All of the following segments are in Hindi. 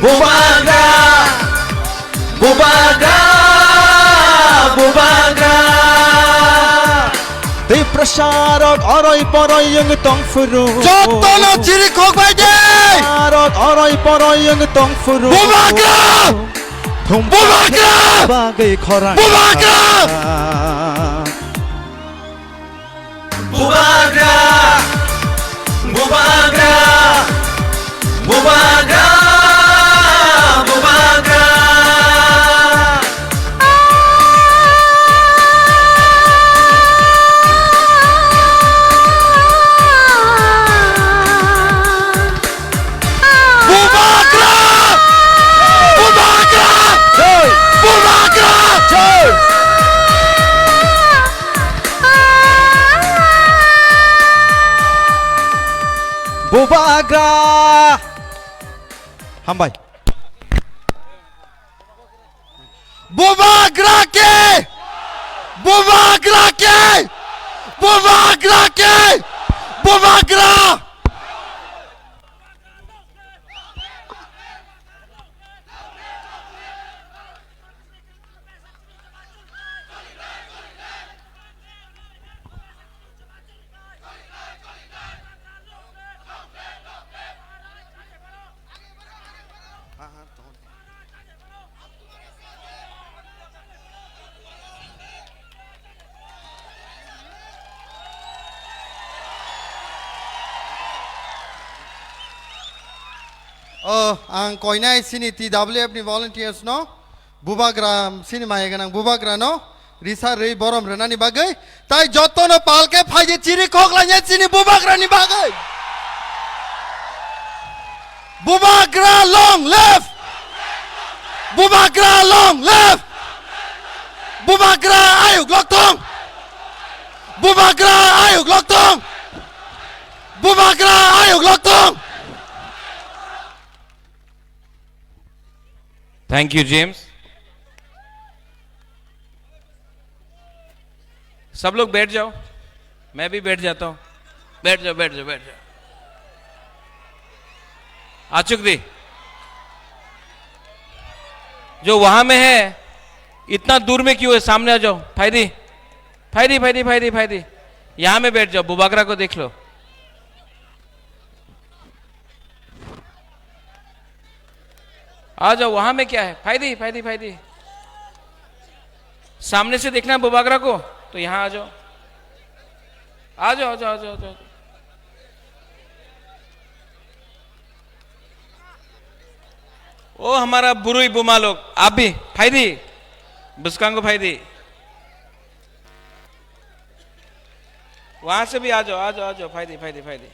Bubagra, Bubagra, Bubagra. Di prasyarat aray-paray yang tong furu. Jotono ciri kok baje. Prasyarat aray-paray yang tong furu. Bubagra, Bubagra, bagai korang. Bubagra, Bubagra, Bubagra, Bubagra, Bubagra. Bubagra, Bubagra, Joy, Bubagra. joy. Bubagra. Hambai. Bubagra ke, Bubagra ke, Bubagra ke, Bubagra. Oh, ang koinai sini TWF ni volunteers no, Bubagra sini mayeganang Bubagra no, Risa rei borom renani bagai, tai joto no palke phaje ciri kok lanya sini Bubagra ni bagai. Bubagra long left, Bubagra long left, Bubagra ayo gloktong, Bubagra ayo gloktong, Bubagra ayo gloktong. Thank you James. सब लोग बैठ जाओ, मैं भी बैठ जाता हूं। बैठ जाओ बैठ जाओ बैठ जाओ। आचुक दी जो वहां में है इतना दूर में क्यों है? सामने आ जाओ। फायदी फायदी फायदी फायदी फायदी यहां में बैठ जाओ। बुबागरा को देख लो। आ जाओ। वहां में क्या है? फायदी फायदी फायदी सामने से देखना बुबागरा को, तो यहां आ जाओ। आ जाओ आ जाओ आ जाओ आ जाओ। ओ हमारा बुरुई बुमा लोग, आप भी फायदी बुस्कांगो फायदी वहां से भी आ जाओ आ जाओ आ जाओ। फायदी फायदी फायदी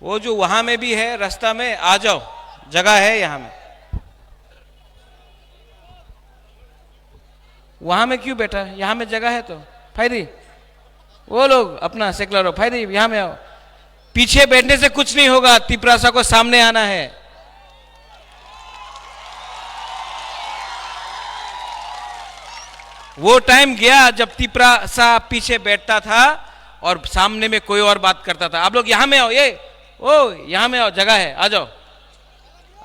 वो जो वहां में भी है रास्ता में, आ जाओ। जगह है यहां में। वहां में क्यों बैठा है? यहां में जगह है तो। फायदी वो लोग अपना सेकुलर हो। फायदी यहां में आओ। पीछे बैठने से कुछ नहीं होगा। तिपरासा को सामने आना है। वो टाइम गया जब तिपरासा पीछे बैठता था और सामने में कोई और बात करता था। आप लोग यहां में आओ। ये ओ यहां में आओ, जगह है। आ जाओ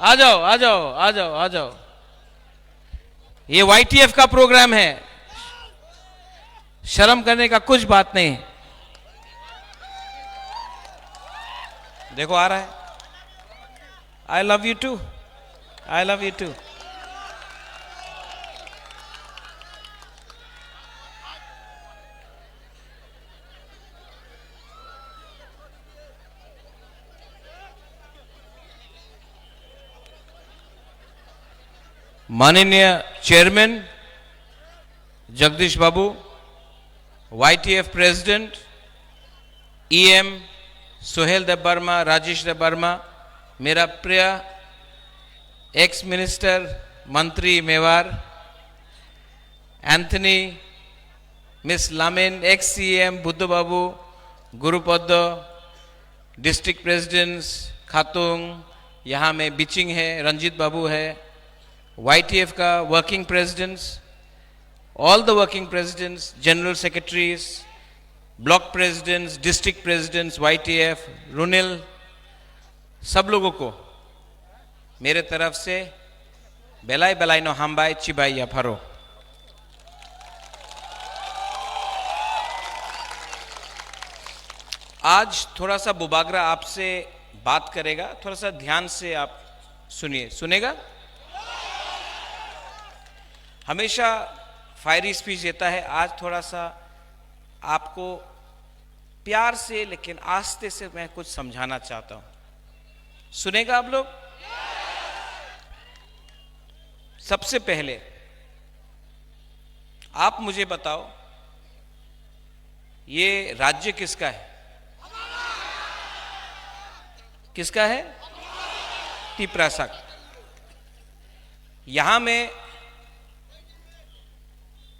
आ जाओ आ जाओ आ जाओ आ जाओ। ये वाईटीएफ का प्रोग्राम है, शर्म करने का कुछ बात नहीं। देखो आ रहा है। I love you too, I love you too. माननीय chairman Jagdish Babu, YTF president EM Sohel Dev Verma, Rajesh Dev Verma, मेरा प्रिय एक्स मिनिस्टर मंत्री मेवार एंथनी, मिस लामेन, ex CM Buddha Babu, Gurupad, district presidents खातुंग, यहाँ में बिचिंग है, रंजीत बाबू है, YTF का working presidents, all the working presidents, general secretaries, block presidents, district presidents, YTF, रुनिल, सब लोगों को मेरे तरफ से बेलाई बेलाई नो हमबाई चिबाई या फरो। आज थोड़ा सा बुबागरा आपसे बात करेगा, थोड़ा सा ध्यान से आप सुनिए। सुनेगा? हमेशा फायरी स्पीच देता है, आज थोड़ा सा आपको प्यार से लेकिन आस्ते से मैं कुछ समझाना चाहता हूं। सुनेगा आप लोग? सबसे पहले आप मुझे बताओ, ये राज्य किसका है? किसका है? तिपरासा। यहां में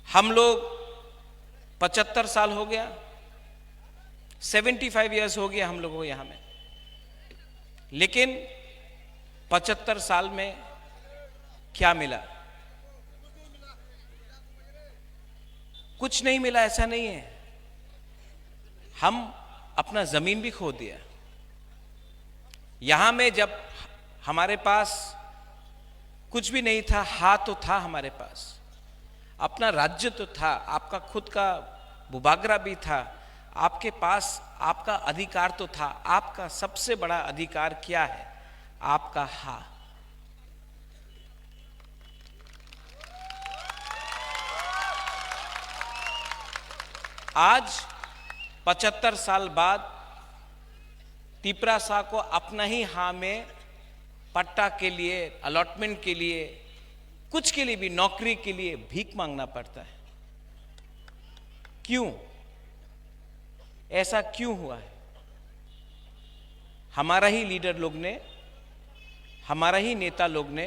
हम लोग 75 साल हो गया, 75 इयर्स हो गया हम लोगों को यहां में, लेकिन 75 साल में क्या मिला? कुछ नहीं मिला, ऐसा नहीं है। हम अपना जमीन भी खो दिया। यहां में जब हमारे पास कुछ भी नहीं था, हाथ तो था हमारे पास, अपना राज्य तो था, आपका खुद का बुबागरा भी था, आपके पास आपका अधिकार तो था। आपका सबसे बड़ा अधिकार क्या है? आपका हा। आज 75 साल बाद तिपरासा को अपना ही हा में पट्टा के लिए, अलॉटमेंट के लिए, कुछ के लिए भी, नौकरी के लिए भीख मांगना पड़ता है। क्यों? ऐसा क्यों हुआ है? हमारा ही लीडर लोग ने, हमारा ही नेता लोग ने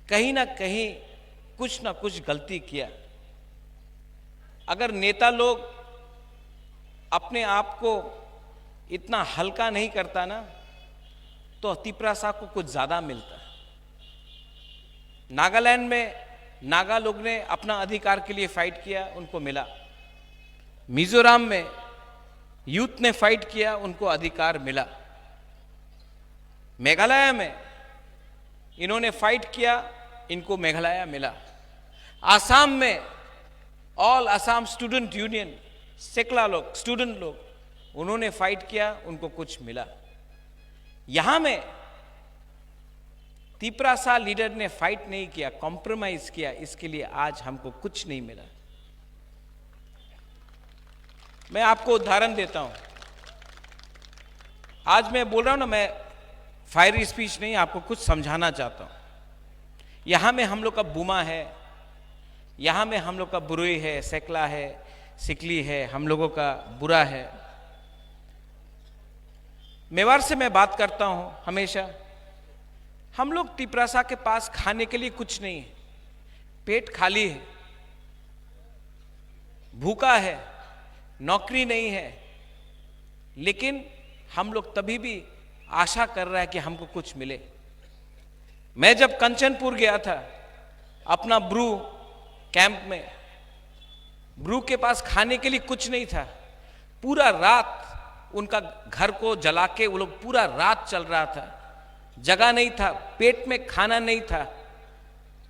कहीं ना कहीं कुछ ना कुछ गलती किया। अगर नेता लोग अपने आप को इतना हल्का नहीं करता ना, तो तिपरासा को कुछ ज्यादा मिलता। नागालैंड में नागा लोग ने अपना अधिकार के लिए फाइट किया, उनको मिला। मिजोरम में यूथ ने फाइट किया, उनको अधिकार मिला। मेघालय में इन्होंने फाइट किया, इनको मेघालय मिला। आसाम में ऑल असम स्टूडेंट यूनियन, सेकला लोग, स्टूडेंट लोग, उन्होंने फाइट किया, उनको कुछ मिला। यहां में तिपरासा लीडर ने फाइट नहीं किया, कॉम्प्रोमाइज किया, इसके लिए आज हमको कुछ नहीं मिला। मैं आपको उदाहरण देता हूं। आज मैं बोल रहा हूं ना, मैं फायरी स्पीच नहीं, आपको कुछ समझाना चाहता हूं। यहां में हम लोग का बुमा है, यहां में हम लोग का बुरुई है, सेकला है, सिकली है, हम लोगों का बुरा है। मेवाड़ से मैं बात करता हूं हमेशा। हम लोग तिपरासा के पास खाने के लिए कुछ नहीं है, पेट खाली है, भूखा है, नौकरी नहीं है, लेकिन हम लोग तभी भी आशा कर रहा है कि हमको कुछ मिले। मैं जब कंचनपुर गया था अपना ब्रू कैंप में, ब्रू के पास खाने के लिए कुछ नहीं था। पूरा रात उनका घर को जला के वो लोग पूरा रात चल रहा था, जगह नहीं था, पेट में खाना नहीं था।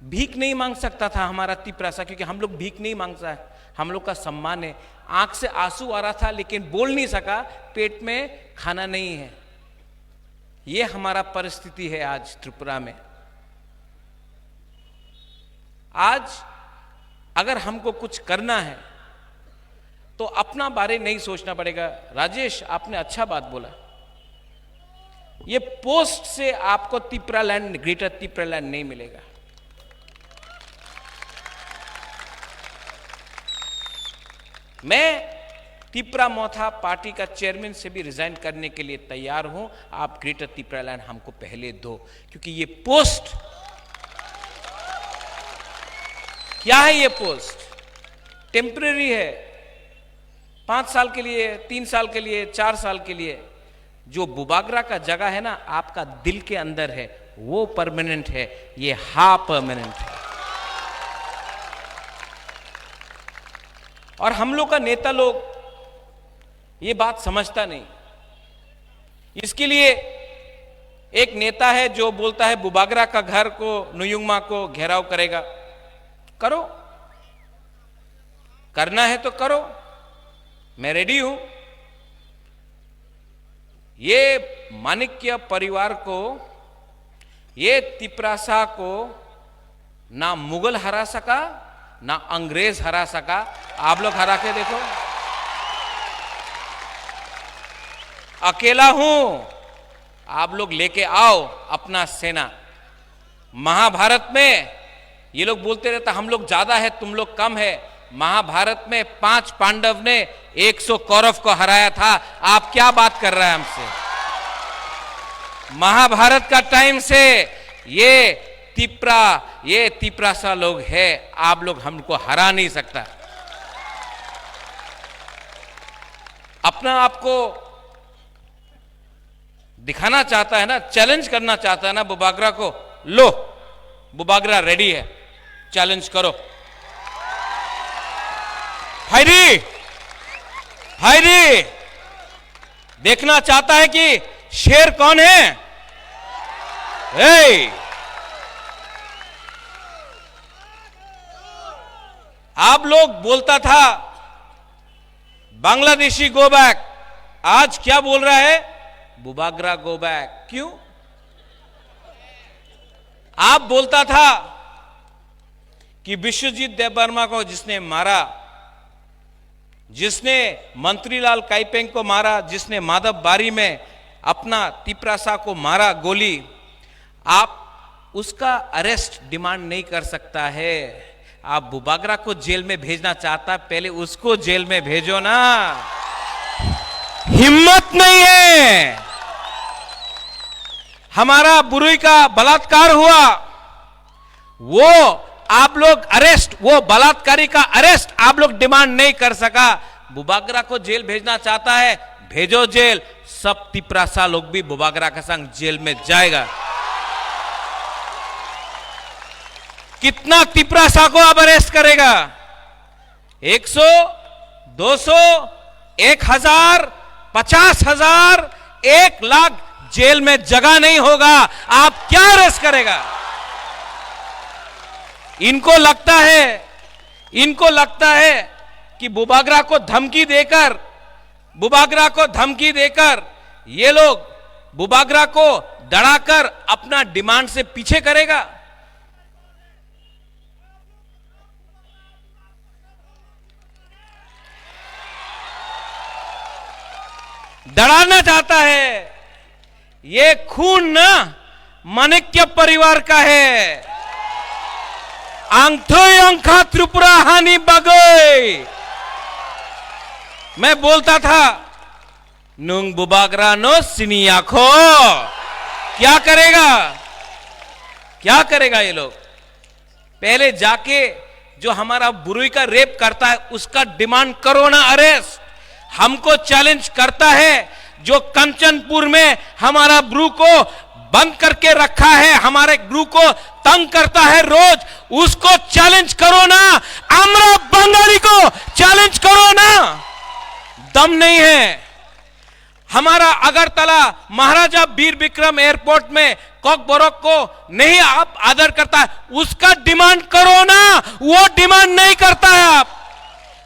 भीख नहीं मांग सकता था हमारा तिपरासा, क्योंकि हम लोग भीख नहीं मांगता है, हम लोग का सम्मान है। आंख से आंसू आ रहा था लेकिन बोल नहीं सका, पेट में खाना नहीं है। ये हमारा परिस्थिति है आज त्रिपुरा में। आज अगर हमको कुछ करना है तो अपना बारे नहीं सोचना पड़ेगा। राजेश, आपने अच्छा बात बोला। ये पोस्ट से आपको तिपरालैंड, ग्रेटर तिपरालैंड नहीं मिलेगा। मैं तिपरा मोथा पार्टी का चेयरमैन से भी रिजाइन करने के लिए तैयार हूं। आप ग्रेटर तिपरालैंड हमको पहले दो, क्योंकि ये पोस्ट क्या है? ये पोस्ट टेम्परेरी है, 5 साल के लिए, 3 साल के लिए, 4 साल के लिए। जो बुबागरा का जगह है ना आपका दिल के अंदर है, वो परमानेंट है, ये हा परमानेंट है। और हम लोग का नेता लोग ये बात समझता नहीं। इसके लिए एक नेता है जो बोलता है बुबागरा का घर को, नुयुंगमा को घेराव करेगा। करो, करना है तो करो, मैं रेडी हूं। ये माणिक्य परिवार को, ये तिपरासा को ना मुगल हरा सका ना अंग्रेज हरा सका। आप लोग हरा के देखो, अकेला हूं, आप लोग लेके आओ अपना सेना। महाभारत में ये लोग बोलते रहता हम लोग ज्यादा है तुम लोग कम है। महाभारत में 5 पांडव ने 100 कौरव को हराया था। आप क्या बात कर रहे हैं हमसे? महाभारत का टाइम से ये तिपरासा लोग है, आप लोग हमको हरा नहीं सकता। अपना आपको दिखाना चाहता है ना, चैलेंज करना चाहता है ना बुबागरा को, लो बुबागरा रेडी है, चैलेंज करो। भाईरी भाईरी देखना चाहता है कि शेर कौन है? आप लोग बोलता था बांग्लादेशी गो बैक, आज क्या बोल रहा है? Bubagra go back. क्यों? आप बोलता था कि विश्वजीत देवबर्मा को जिसने मारा, जिसने मंत्रीलाल काइपेंग को मारा, जिसने माधव बारी में अपना तिपरासा को मारा गोली, आप उसका अरेस्ट डिमांड नहीं कर सकता है। आप बुबागरा को जेल में भेजना चाहता, पहले उसको जेल में भेजो ना। हिम्मत नहीं है। हमारा बुरुई का बलात्कार हुआ, वो आप लोग अरेस्ट, वो बलात्कारी का अरेस्ट आप लोग डिमांड नहीं कर सका। बुबागरा को जेल भेजना चाहता है, भेजो जेल। सब तिपरासा लोग भी बुबागरा के संग जेल में जाएगा। कितना तिपरासा को अब अरेस्ट करेगा? 100, 200, 1000, 50,000, 1 लाख जेल में जगह नहीं होगा। आप क्या अरेस्ट करेगा? इनको लगता है कि बुबागरा को धमकी देकर ये लोग बुबागरा को डराकर अपना डिमांड से पीछे करेगा। डराना चाहता है। ये खून ना माणिक्य परिवार का है। आंथोय अंखा त्रिपुरा हानि बगोय। मैं बोलता था नुंग बुबागरा नो सिनियाखो। क्या करेगा ये लोग? पहले जाके जो हमारा बुरुई का रेप करता है उसका डिमांड करो ना अरेस्ट। हमको चैलेंज करता है जो कंचनपुर में हमारा ब्रू को बंद करके रखा है, हमारे गुरु को तंग करता है रोज, उसको चैलेंज करो ना। आमरा बंगाली को चैलेंज करो ना। दम नहीं है। हमारा अगरतला महाराजा वीर विक्रम एयरपोर्ट में कॉकबोरोक को नहीं आप आदर करता है, उसका डिमांड करो ना। वो डिमांड नहीं करता है। आप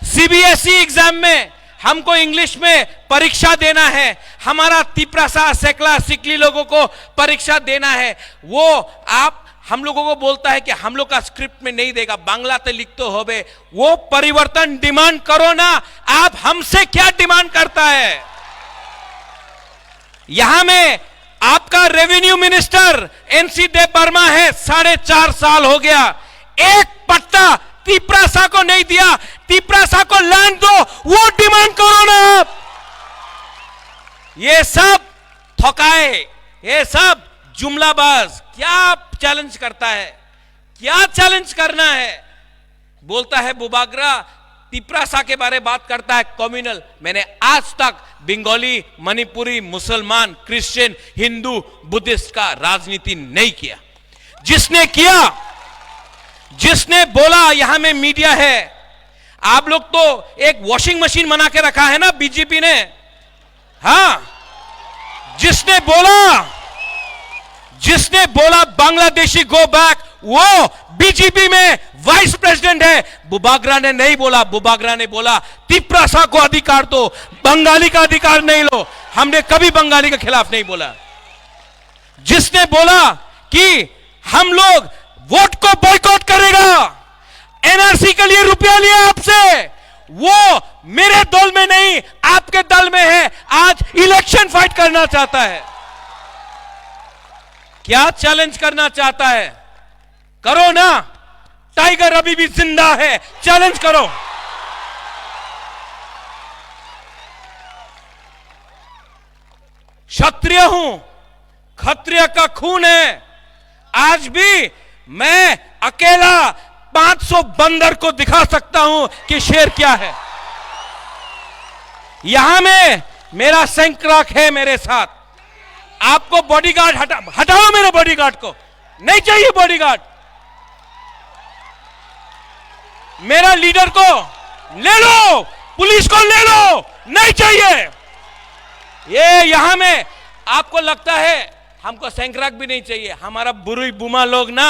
सीबीएसई एग्जाम में हमको इंग्लिश में परीक्षा देना है, हमारा तिपरासा सेकला सिकली लोगों को परीक्षा देना है, वो आप हम लोगों को बोलता है कि हम लोग का स्क्रिप्ट में नहीं देगा, बांग्ला ते लिख तो होबे। वो परिवर्तन डिमांड करो ना। आप हमसे क्या डिमांड करता है? यहां में आपका रेवेन्यू मिनिस्टर एनसी देवबर्मा है, 4.5 साल हो गया, एक पट्टा तिपरासा को नहीं दिया। तिपरासा को लैंड दो, वो डिमांड करो ना। आप ये सब थकाए, ये सब जुमलाबाज। क्या चैलेंज करता है? क्या चैलेंज करना है? बोलता है बुबागरा तिपरासा के बारे में बात करता है कम्युनल। मैंने आज तक बंगाली, मणिपुरी, मुसलमान, क्रिश्चियन, हिंदू, बुद्धिस्ट का राजनीति नहीं किया। जिसने किया, जिसने बोला यहां में मीडिया है, आप लोग तो एक वॉशिंग मशीन बना के रखा है ना बीजेपी ने। हां, जिसने बोला बांग्लादेशी गो बैक, वो बीजेपी में वाइस प्रेसिडेंट है। बुबागरा ने नहीं बोला, बुबागरा ने बोला तिपरासा को अधिकार दो, बंगाली का अधिकार नहीं लो। हमने कभी बंगाली के खिलाफ नहीं बोला। जिसने बोला कि हम लोग वोट को बॉयकॉट करेगा, एनआरसी के लिए रुपया लिया आपसे, वो मेरे दल में नहीं आपके दल में है, आज इलेक्शन फाइट करना चाहता है। क्या चैलेंज करना चाहता है? करो ना, टाइगर अभी भी जिंदा है, चैलेंज करो। क्षत्रिय हूं, क्षत्रिय का खून है। आज भी मैं अकेला 500 बंदर को दिखा सकता हूं कि शेर क्या है। यहां में मेरा सैंक्राक है मेरे साथ। आपको बॉडीगार्ड हटाओ मेरे बॉडीगार्ड को, नहीं चाहिए बॉडीगार्ड। मेरा लीडर को ले लो, पुलिस को ले लो, नहीं चाहिए। ये यहां में आपको लगता है हमको सैंक्राक भी नहीं चाहिए। हमारा बुरुई बुमा लोग ना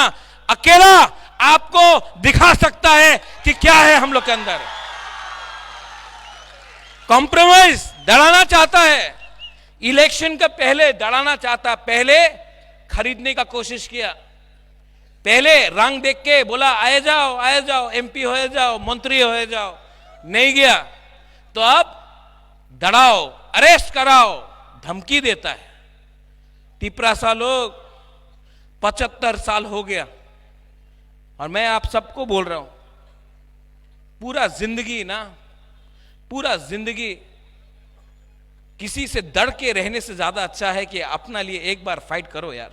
अकेला आपको दिखा सकता है कि क्या है हम लोग के अंदर। कॉम्प्रोमाइज दड़ाना चाहता है, इलेक्शन का पहले दड़ाना चाहता, पहले खरीदने का कोशिश किया, पहले रंग देख के बोला आए जाओ एमपी हो जाओ, मंत्री हो जाओ, नहीं गया तो अब दड़ाओ, अरेस्ट कराओ, धमकी देता है। तिपरासा लोग 75 साल हो गया और मैं आप सबको बोल रहा हूं, पूरा जिंदगी किसी से डर के रहने से ज्यादा अच्छा है कि अपना लिए एक बार फाइट करो यार।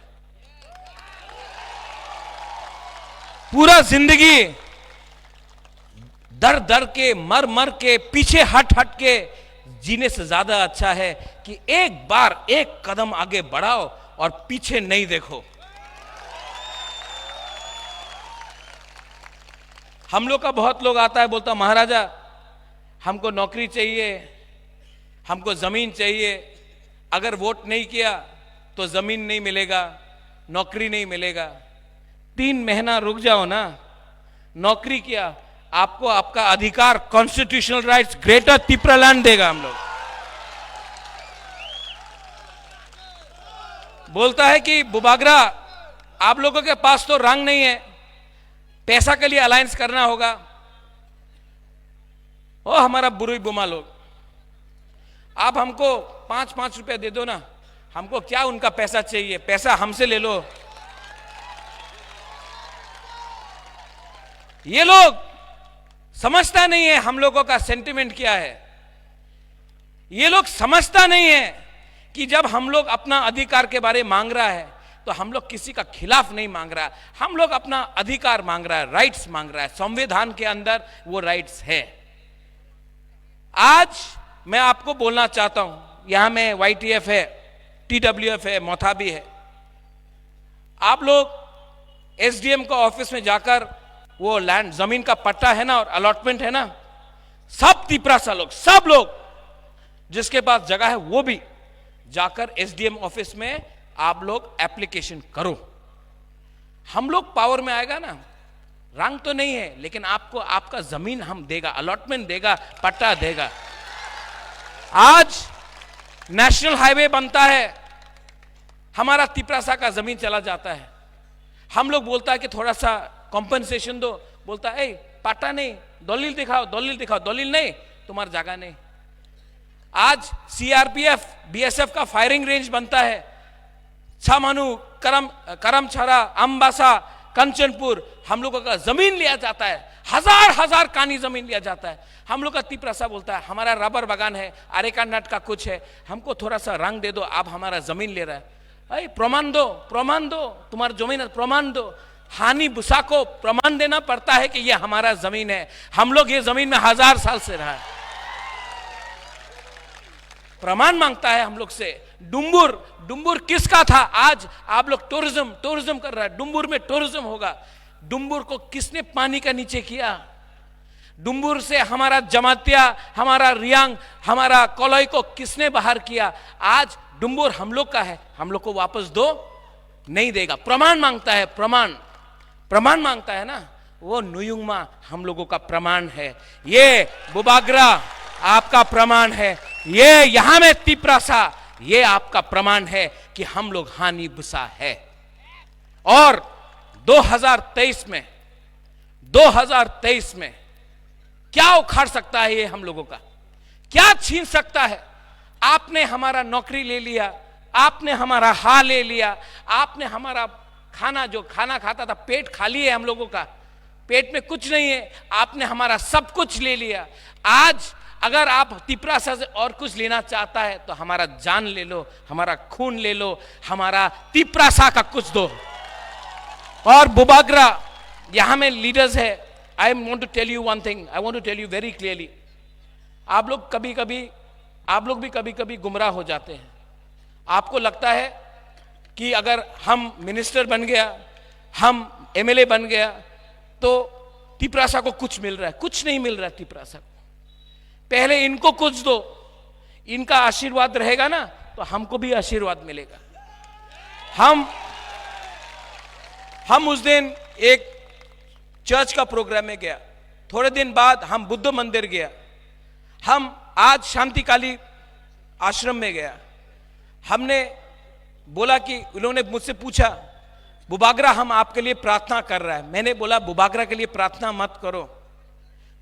पूरा जिंदगी डर के मर के पीछे हट के जीने से ज्यादा अच्छा है कि एक बार एक कदम आगे बढ़ाओ और पीछे नहीं देखो। हम लोग का बहुत लोग आता है, बोलता महाराजा हमको नौकरी चाहिए, हमको जमीन चाहिए, अगर वोट नहीं किया तो जमीन नहीं मिलेगा, नौकरी नहीं मिलेगा। 3 महीना रुक जाओ ना, नौकरी किया, आपको आपका अधिकार, constitutional rights greater Tipra land देगा। हम लोग बोलता है कि बुबागरा आप लोगों के पास तो रंग नहीं है, पैसा के लिए अलायंस करना होगा। ओ हमारा बुरुई बुमा लोग, आप हमको 5-5 रुपए दे दो ना, हमको क्या उनका पैसा चाहिए, पैसा हमसे ले लो। ये लोग समझता नहीं है हम लोगों का सेंटिमेंट क्या है। ये लोग समझता नहीं है कि जब हम लोग अपना अधिकार के बारे में मांग रहा है तो हम लोग किसी का खिलाफ नहीं मांग रहा है, हम लोग अपना अधिकार मांग रहा है, राइट्स मांग रहा है। संविधान के अंदर वो राइट्स है। आज मैं आपको बोलना चाहता हूं, यहां में YTF है, TWF है, मोथाबी है। आप लोग SDM का ऑफिस में जाकर वो लैंड जमीन का पट्टा है ना और अलॉटमेंट है ना, सब तिपरासा लोग, सब लोग जिसके पास जगह है वो भी जाकर SDM ऑफिस में आप लोग एप्लीकेशन करो। हम लोग पावर में आएगा ना, रंग तो नहीं है लेकिन आपको आपका जमीन हम देगा, अलॉटमेंट देगा, पट्टा देगा। आज नेशनल हाईवे बनता है, हमारा तिपरासा का जमीन चला जाता है। हम लोग बोलता है कि थोड़ा सा कॉम्पनसेशन दो, बोलता है पट्टा नहीं, दलील दिखाओ, दलील दिखाओ, दलील नहीं, तुम्हारी जगह नहीं। आज CRPF BSF का फायरिंग रेंज बनता है, छामानू, करमछरा, अम्बासा, कंचनपुर, हम लोगों का जमीन लिया जाता है, हजार कानी जमीन लिया जाता है। हम लोग का तिपरासा बोलता है हमारा रबर बागान है, अरेका नट का कुछ है, हमको थोड़ा सा रंग दे दो, आप हमारा जमीन ले रहा है। प्रमाण दो, तुम्हारा जमीन प्रमाण दो। हानि बुसा को प्रमाण देना पड़ता है कि यह हमारा जमीन है, हम लोग ये जमीन में 1000 साल से रहा है। प्रमाण मांगता है हम लोग से। डुम्बुर किसका था? आज आप लोग टूरिज्म कर रहा है, डुम्बुर में टूरिज्म होगा। डुम्बुर को किसने पानी का नीचे किया? डुम्बुर से हमारा जमातिया, हमारा रियांग, हमारा कोलोई को किसने बाहर किया? आज डुम्बुर हम लोग का है, हम लोग को वापस दो, नहीं देगा। प्रमाण मांगता है, प्रमाण मांगता है ना। वो नुयुंगमा हम लोगों का प्रमाण है, ये बुबाग्रा आपका प्रमाण है, ये यहां में तिप्रासा ये आपका प्रमाण है कि हम लोग हानि बुसा है। और 2023 में क्या उखाड़ सकता है ये हम लोगों का? क्या छीन सकता है? आपने हमारा नौकरी ले लिया, आपने हमारा हाल ले लिया, आपने हमारा खाना, जो खाना खाता था, पेट खाली है हम लोगों का, पेट में कुछ नहीं है, आपने हमारा सब कुछ ले लिया। आज अगर आप तिप्रासा से और कुछ लेना चाहता है तो हमारा जान ले लो, हमारा खून ले लो, हमारा तिप्रासा का कुछ दो। और बुबाग्रा यहां में लीडर्स है। I want to tell you one thing, I want to tell you very clearly. आप लोग भी कभी कभी गुमराह हो जाते हैं। आपको लगता है कि अगर हम मिनिस्टर बन गया, हम एमएलए बन गया तो तिप्रासा को कुछ मिल रहा है। कुछ नहीं मिल रहा है तिप्रासा को। पहले इनको कुछ दो, इनका आशीर्वाद रहेगा ना तो हमको भी आशीर्वाद मिलेगा। हम उस दिन एक चर्च का प्रोग्राम में गया, थोड़े दिन बाद हम बुद्ध मंदिर गया, हम आज शांतिकाली आश्रम में गया। हमने बोला कि उन्होंने मुझसे पूछा, बुबाग्रा हम आपके लिए प्रार्थना कर रहा है। मैंने बोला बुबाग्रा के लिए प्रार्थना मत करो,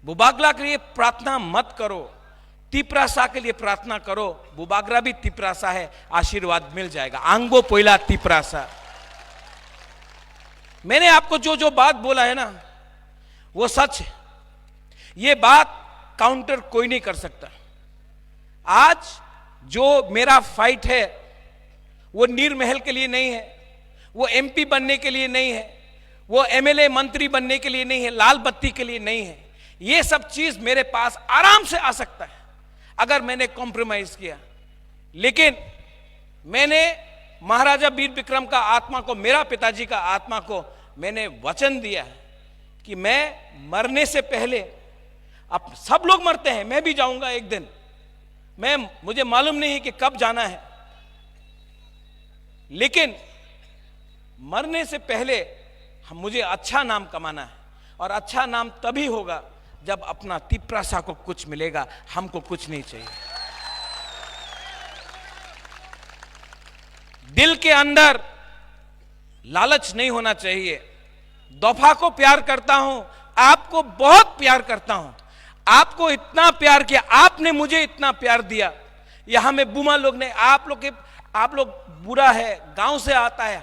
बुबाग्रा के लिए प्रार्थना मत करो, तिप्रासा के लिए प्रार्थना करो। बुबाग्रा भी तिप्रासा है, आशीर्वाद मिल जाएगा। आंगो पोइला तिप्रासा। मैंने आपको जो बात बोला है ना वो सच है। ये बात काउंटर कोई नहीं कर सकता। आज जो मेरा फाइट है वो नीर महल के लिए नहीं है, वो एमपी बनने के लिए नहीं है, वो एमएलए मंत्री बनने के लिए नहीं है, लाल बत्ती के लिए नहीं है। ये सब चीज मेरे पास आराम से आ सकता है अगर मैंने कॉम्प्रोमाइज किया। लेकिन मैंने महाराजा वीर विक्रम का आत्मा को, मेरा पिताजी का आत्मा को मैंने वचन दिया है कि मैं मरने से पहले, अब सब लोग मरते हैं, मैं भी जाऊंगा एक दिन, मुझे मालूम नहीं है कि कब जाना है, लेकिन मरने से पहले मुझे अच्छा नाम कमाना है। और अच्छा नाम तभी होगा जब अपना तिप्रासा को कुछ मिलेगा, हमको कुछ नहीं चाहिए। दिल के अंदर लालच नहीं होना चाहिए। दफा को प्यार करता हूं, आपको बहुत प्यार करता हूं, आपको इतना प्यार किया, आपने मुझे इतना प्यार दिया। यहां में बुमा लोग ने, आप लोग बुरा है, गांव से आता है,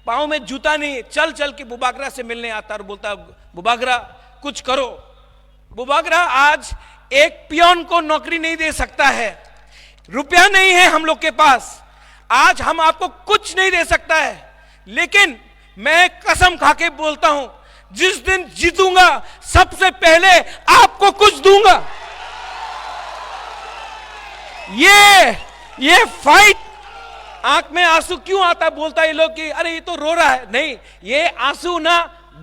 पांव में जूता नहीं, चल चल के बुबाग्रा से मिलने आता और बोलता बुबाग्रा कुछ करो। बुबाग्रा आज एक पियोन को नौकरी नहीं दे सकता है, रुपया नहीं है हम लोग के पास, आज हम आपको कुछ नहीं दे सकता है। लेकिन मैं कसम खा के बोलता हूं, जिस दिन जीतूंगा सबसे पहले आपको कुछ दूंगा। ये फाइट, आंख में आंसू क्यों आता बोलता है ये लोग कि अरे ये तो रो रहा है। नहीं, ये आंसू ना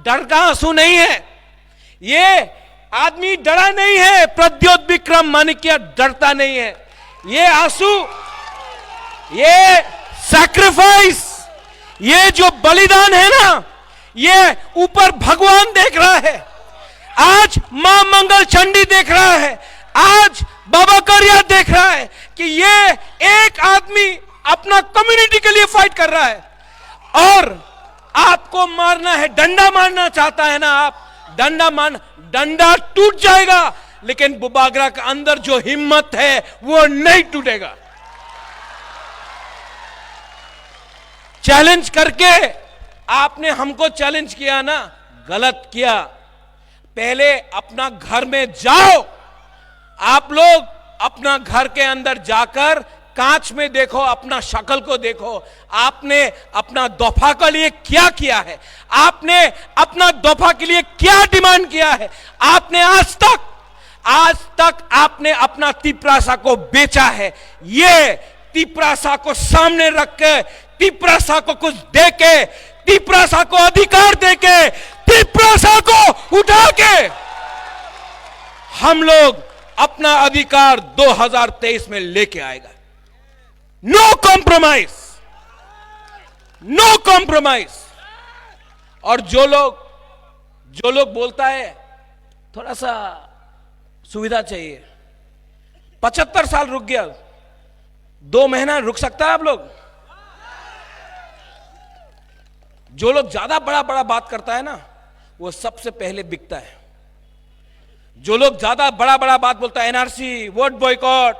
डर का आंसू नहीं है, ये आदमी डरा नहीं है, प्रद्योत विक्रम माणिक्य डरता नहीं है। ये आंसू, ये सैक्रिफाइस, ये जो बलिदान है ना, ये ऊपर भगवान देख रहा है, आज मां मंगल चंडी देख रहा है, आज बाबा करिया देख रहा है कि ये एक आदमी अपना कम्युनिटी के लिए फाइट कर रहा है। और आपको मारना है, डंडा मारना चाहता है ना आप, डंडा टूट जाएगा, लेकिन बुबाग्रा के अंदर जो हिम्मत है वो नहीं टूटेगा। चैलेंज करके आपने हमको चैलेंज किया ना, गलत किया। पहले अपना घर में जाओ, आप लोग अपना घर के अंदर जाकर कांच में देखो, अपना शक्ल को देखो, आपने अपना दफा के लिए क्या किया है, आपने अपना दफा के लिए क्या डिमांड किया है। आपने आज तक आपने अपना तिपरासा को बेचा है। ये तिपरासा को सामने रख के, तिपरासा को कुछ दे के, तिपरासा को अधिकार दे के, तिपरासा को उठा के हम लोग अपना अधिकार 2023 में लेके आएगा। No compromise, no compromise. और जो लोग बोलता है थोड़ा सा सुविधा चाहिए, 75 साल रुक गया, 2 महीना रुक सकता है आप लोग? जो लोग ज्यादा बड़ा बात करता है ना, वो सबसे पहले बिकता है। जो लोग ज्यादा बड़ा बात बोलता है, NRC, vote boycott,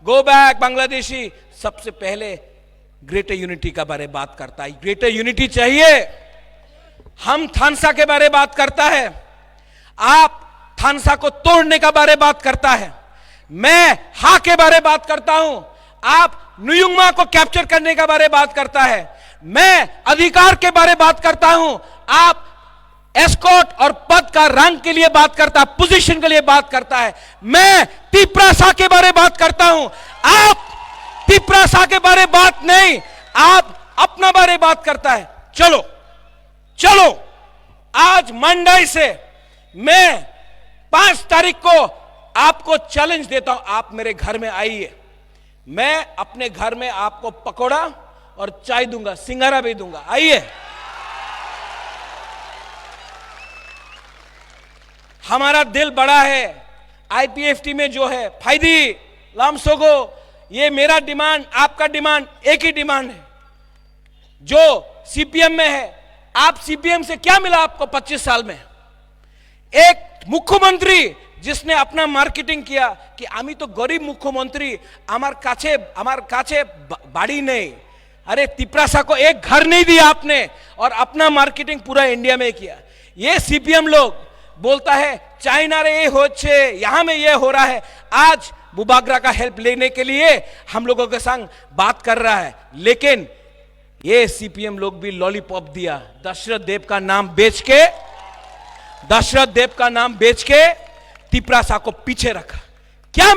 go back Bangladeshi, सबसे पहले ग्रेटर यूनिटी का बारे बात करता है। ग्रेटर यूनिटी चाहिए। हम थानसा के बारे बात करता है, आप थानसा को तोड़ने का बारे बात करता है। मैं हा के बारे बात करता हूं, आप नुयुंगमा को कैप्चर करने का बारे बात करता है। मैं अधिकार के बारे बात करता हूं, आप एस्कॉर्ट और पद का रंग के लिए बात करता है, पोजीशन के लिए बात करता है। मैं तिपरासा के बारे बात करता हूं, आप तिपरासा के बारे बात नहीं, आप अपना बारे बात करता है। चलो आज मंडई से मैं 5 तारीख को आपको चैलेंज देता हूं, आप मेरे घर में आइए। मैं अपने घर में आपको पकोड़ा और चाय दूंगा, सिंगारा भी दूंगा, आइए। हमारा दिल बड़ा है। आईपीएफटी में जो है फायदी लामसोगो, ये मेरा डिमांड, आपका डिमांड एक ही डिमांड है। जो सीपीएम में है, आप सीपीएम से क्या मिला आपको 25 साल में? एक मुख्यमंत्री जिसने अपना मार्केटिंग किया कि आमी तो गरीब मुख्यमंत्री, আমার কাছে বাড়ি नहीं। अरे तिपरासा को एक घर नहीं दिया आपने, और अपना मार्केटिंग पूरा इंडिया में किया। ये सीपीएम लोग बोलता है चाइना रे ये होच्छे, यहां में ये हो रहा है। आज बुबाग्रा का हेल्प लेने के लिए हम लोगों के संग बात कर रहा है, लेकिन ये सीपीएम लोग भी लॉलीपॉप दिया। दशरथ देव का नाम बेच के तिपरासा को पीछे रखा। क्या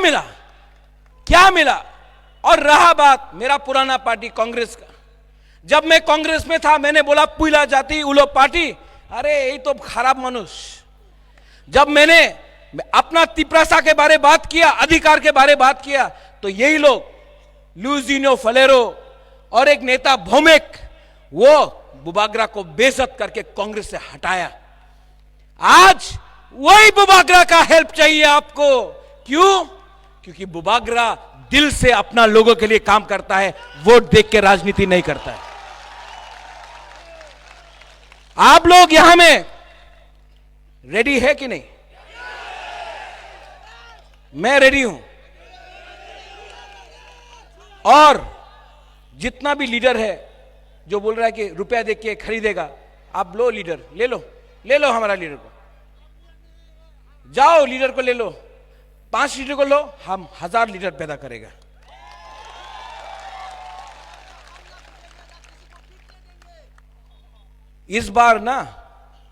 मिला? और रहा बात मेरा पुराना पार्टी कांग्रेस का, जब मैं कांग्रेस में था मैंने बोला पुइला जाति उलो पार्टी, अरे ये तो खराब मनुष्य। जब मैंने अपना तिपरासा के बारे बात किया, अधिकार के बारे बात किया, तो यही लोग लुइजिनो फलेरो और एक नेता भौमिक, वो बुबाग्रा को बेइज्जत करके कांग्रेस से हटाया। आज वही बुबाग्रा का हेल्प चाहिए आपको। क्यों? क्योंकि बुबाग्रा दिल से अपना लोगों के लिए काम करता है, वोट देख के राजनीति नहीं करता है। आप लोग यहां में रेडी है कि नहीं? मैं रेडी हूं। और जितना भी लीडर है जो बोल रहा है कि रुपया देख के खरीदेगा, आप लो लीडर, ले लो हमारा लीडर को, जाओ लीडर को ले लो, 5 लीडर को लो, हम 1000 लीडर पैदा करेगा। इस बार ना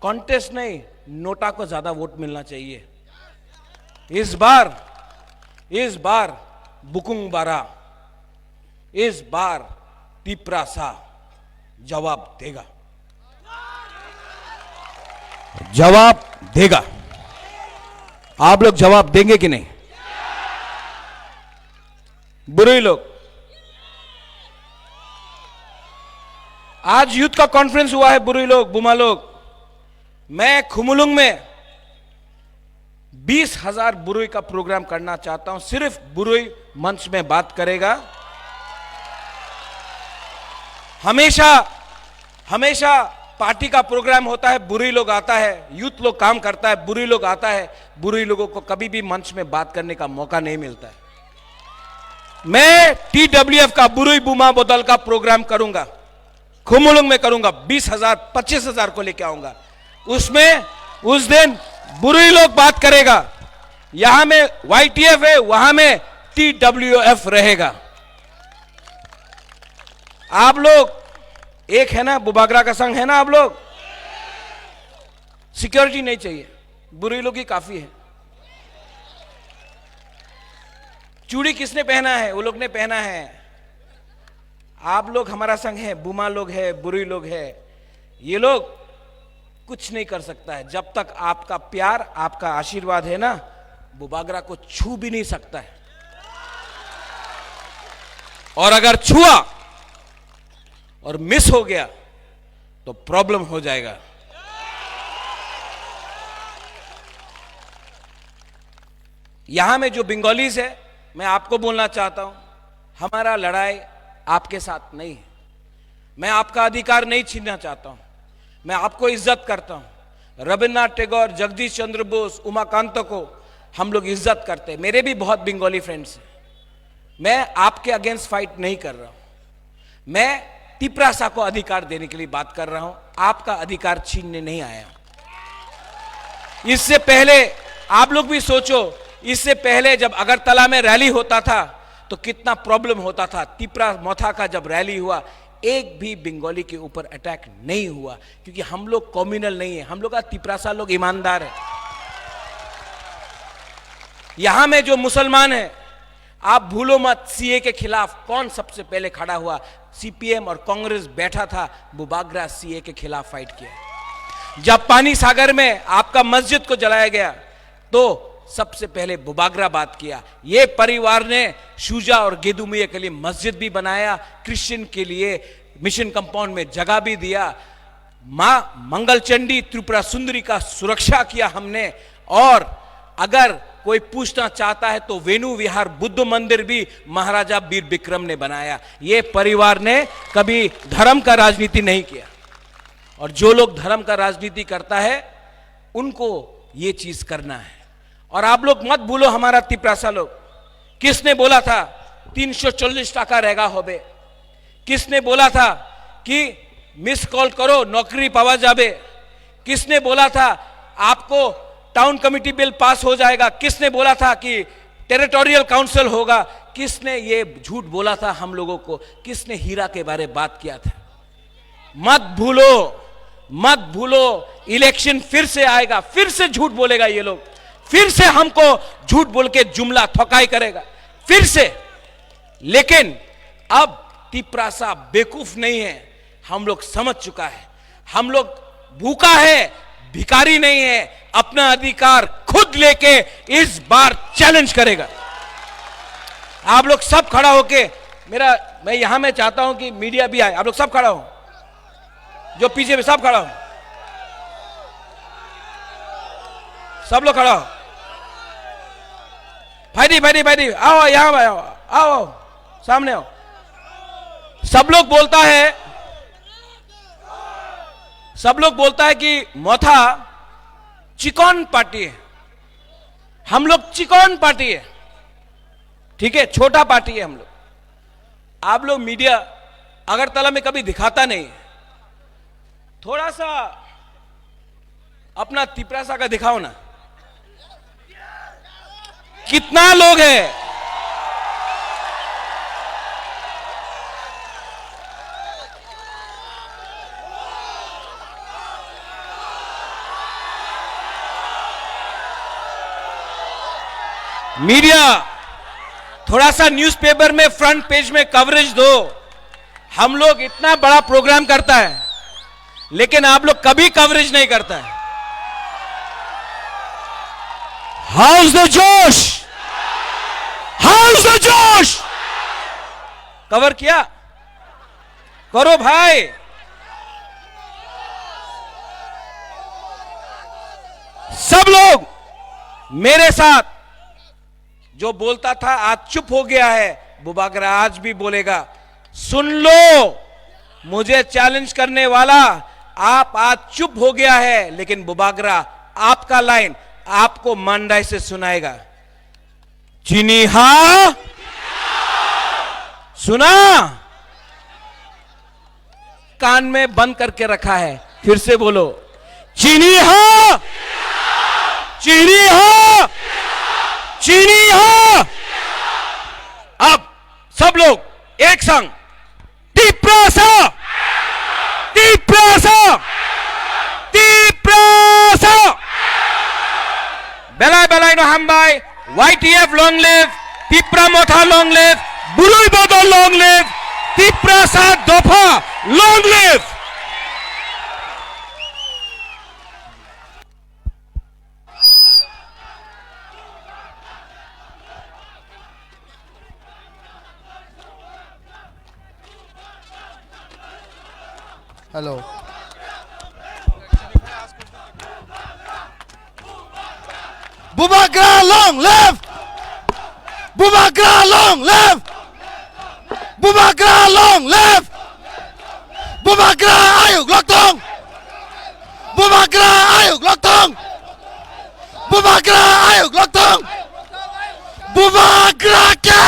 कॉन्टेस्ट नहीं, नोटा को ज्यादा वोट मिलना चाहिए। इस बार बुकुंग बारा, इस बार तिपरासा जवाब देगा। आप लोग जवाब देंगे कि नहीं? बुरुई लोग, आज यूथ का कॉन्फ्रेंस हुआ है, बुरुई लोग, बुमा लोग। मैं खुमुलुंग में 20,000 बुरुई का प्रोग्राम करना चाहता हूं। सिर्फ बुरुई मंच में बात करेगा। हमेशा पार्टी का प्रोग्राम होता है, बुरुई लोग आता है, यूथ लोग काम करता है, बुरुई लोग आता है। बुरुई लोगों को कभी भी मंच में बात करने का मौका नहीं मिलता है। मैं TWF का बुरुई बुमा बोदल का प्रोग्राम करूंगा, खुमुलुंग में करूंगा, 20,000 25,000 को लेके आऊंगा। उसमें उस दिन बुरुई लोग बात करेगा। यहां में YTF है, वहां में TWF रहेगा। आप लोग एक है ना, बुबागरा का संघ है ना आप लोग। सिक्योरिटी नहीं चाहिए, बुरे लोग ही काफी है। चूड़ी किसने पहना है? वो लोग ने पहना है। आप लोग हमारा संघ है, बुमा लोग है, बुरी लोग है। ये लोग कुछ नहीं कर सकता है जब तक आपका प्यार, आपका आशीर्वाद है ना, बुबागरा को छू भी नहीं सकता है। और अगर छुआ और मिस हो गया तो प्रॉब्लम हो जाएगा। यहां में जो बंगालीज है, मैं आपको बोलना चाहता हूं, हमारा लड़ाई आपके साथ नहीं है। मैं आपका अधिकार नहीं छीनना चाहता हूं, मैं आपको इज्जत करता हूं। रविन्द्रनाथ टैगोर, जगदीश चंद्र बोस, उमाकांत को हम लोग इज्जत करते हैं। मेरे भी बहुत बंगाली फ्रेंड्स हैं। मैं आपके अगेंस्ट फाइट नहीं कर रहा हूं, मैं तिपरासा को अधिकार देने के लिए बात कर रहा हूं, आपका अधिकार छीनने नहीं आया। इससे पहले आप लोग भी सोचो, इससे पहले जब अगरतला में रैली होता था तो कितना प्रॉब्लम होता था। तिपरा मोथा का जब रैली हुआ, एक भी बंगाली के ऊपर अटैक नहीं हुआ, क्योंकि हम लोग कम्युनल नहीं है। हम लोग का तिपरासा लोग ईमानदार है। यहां में जो मुसलमान है, आप भूलो मत, सीए के खिलाफ कौन सबसे पहले खड़ा हुआ? सीपीएम और कांग्रेस बैठा था, बुबागरा सीए के खिलाफ फाइट किया। जब पानी सागर में आपका मस्जिद को जलाया गया तो सबसे पहले बुबागरा बात किया। ये परिवार ने शुजा और गेदुमिया के लिए मस्जिद भी बनाया, क्रिश्चियन के लिए मिशन कंपाउंड में जगह भी दिया, मां मंगलचंडी त्रिपुरा सुंदरी का सुरक्षा किया हमने। और अगर कोई पूछना चाहता है तो वेणु विहार बुद्ध मंदिर भी महाराजा वीर विक्रम ने बनाया। ये परिवार ने कभी धर्म का राजनीति नहीं किया, और जो लोग धर्म का राजनीति करता है उनको ये चीज करना है। और आप लोग मत भूलो, हमारा तिपरासा लोग, किसने बोला था 340 टाका रहेगा होबे? किसने बोला था कि मिस कॉल करो नौकरी पावा जाबे? किसने बोला था आपको टाउन कमिटी बिल पास हो जाएगा? किसने बोला था कि टेरिटोरियल काउंसिल होगा? किसने ये झूठ बोला था हम लोगों को? किसने हीरा के बारे में बात किया था? मत भूलो, मत भूलो, इलेक्शन फिर से आएगा, फिर से झूठ बोलेगा ये लोग, फिर से हमको झूठ बोल के जुमला ठोकाई करेगा, फिर से। लेकिन अब तिपरासा बेवकूफ नहीं है, हम लोग समझ चुका है। हम लोग भूखा है, भिखारी नहीं है, अपना अधिकार खुद लेके इस बार चैलेंज करेगा। आप लोग सब खड़ा होके, मैं यहां में चाहता हूं कि मीडिया भी आए, आप लोग सब खड़ा हो, जो पीछे भी सब खड़ा हो, सब लोग खड़ा हो। भाई आओ, यहां आओ, आओ सामने आओ। सब लोग बोलता है कि मोथा चिकन पार्टी है, हम लोग चिकन पार्टी है, ठीक है, छोटा पार्टी है हम लोग। आप लोग मीडिया अगरतला में कभी दिखाता नहीं, थोड़ा सा अपना तिपरासा का दिखाओ ना, कितना लोग हैं? मीडिया थोड़ा सा न्यूज़पेपर में फ्रंट पेज में कवरेज दो। हम लोग इतना बड़ा प्रोग्राम करता है, लेकिन आप लोग कभी कवरेज नहीं करता है। हाउस द जोश, हाउस द जोश, कवर किया करो भाई। सब लोग मेरे साथ, जो बोलता था आज चुप हो गया है, बुबागरा आज भी बोलेगा। सुन लो, मुझे चैलेंज करने वाला आप आज चुप हो गया है, लेकिन बुबागरा आपका लाइन आपको मंडाई से सुनाएगा। चीनी हा सुना, कान में बंद करके रखा है, फिर से बोलो, चीनी हा, चीनी हा, चीनी हा। अब सब लोग एक संग Tiprasa! Tiprasa! Tiprasa! Belai belai no hambai, YTF long live, Tipra Motha long live, Bului Bodol long live, Tiprasa Dofa long live! Hello Bubagra long live Bubagra long live Bubagra long live Bubagra आयुग लक्तों बुबाग्रा आयुग लक्तों बुबाग्रा आयुग लक्तों बुबाग्रा के